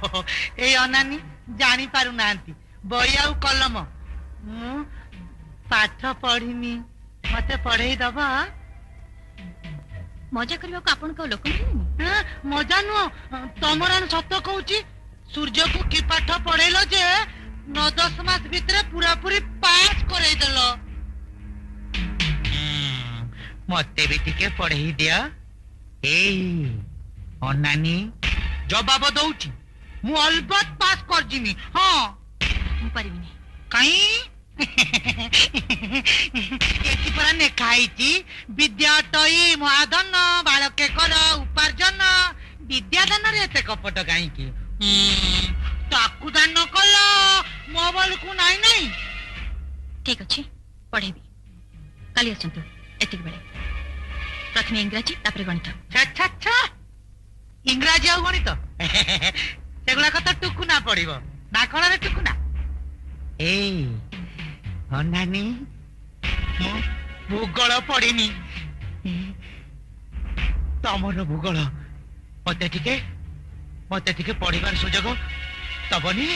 ए अनानी जानी पारु नांती बई आउ कलम मु पाठ पढ़िनी मते पढ़ेई दबा। मजा करबा को आपन को लोक नहीं मजा नु तमरान सत्य कहूची सूर्य को की पाठ पढ़ेलो जे 9-10 मास भीतर पूरा पूरी पास करे देलो। मते भी टिके पढ़ेई दिया। ए अनानी जवाब दउची मु अलबत पास कर जिमी। हां मु परिबिनी काई एति परा ने खाईची विद्याटई महाधन बालके कर उपार्जन विद्यादान रे एते कपट काई की ताकू दान कल मो बल को नाही नाही। ठीक अछि पढ़ेबी काली असंतु एतिक बेले प्रथम इंग्रजी तापर गणित। अच्छा अच्छा इंग्रजी आ गणित सेगुला कत टुकुना पड़िबो ना कण रे टुकुना। ए अनानी मो भूगोल पढ़िनी तमर भूगोल मते टिके पढ़िबार सुजोग तबनी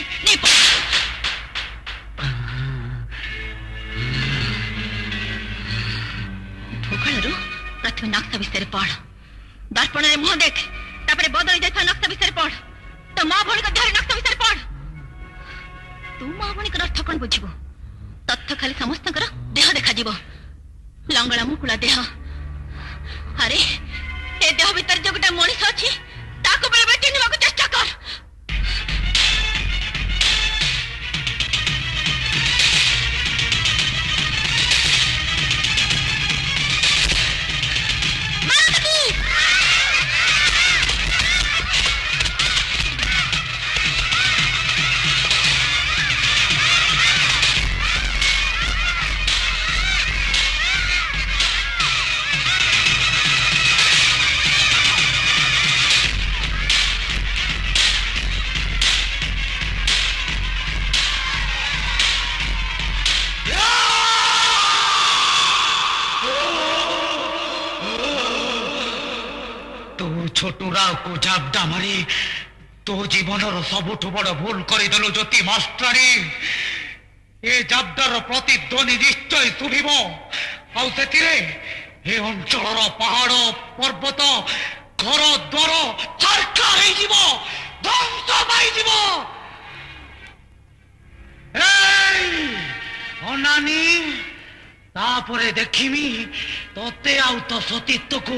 भूगोल प्रथम नक्शा विषय पढ़ दर्पण रे मुह देख तापरे बदल जाय नक्शा विषय पढ़ तो मां भणी का देह नक्शा विषय पढ़। तू मां भणी का अर्थ कोन बुझिबो तथ्य खाली समस्त देह देखा जीव लंगड़ा मुकुला देह। अरे ए देह भीतर जो गोटे मनीष अच्छी ताको बेले बेले चिन्हवा को चेष्टा कर। छोटू राव को झापटा मारी तो जीवन सबुठ बड़ भूल करदेलु ज्योति मास्टरी। ए झापटार प्रतिध्वनि निश्चय शुभिब ए अंचल पहाड़ पर्वत घर द्वार सरकार ध्वंस पाइब। अनानी तापरे देखिमी तोते आउ तो सतीत्व को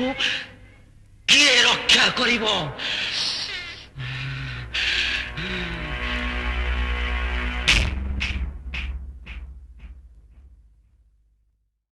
किए रक्षा करिवो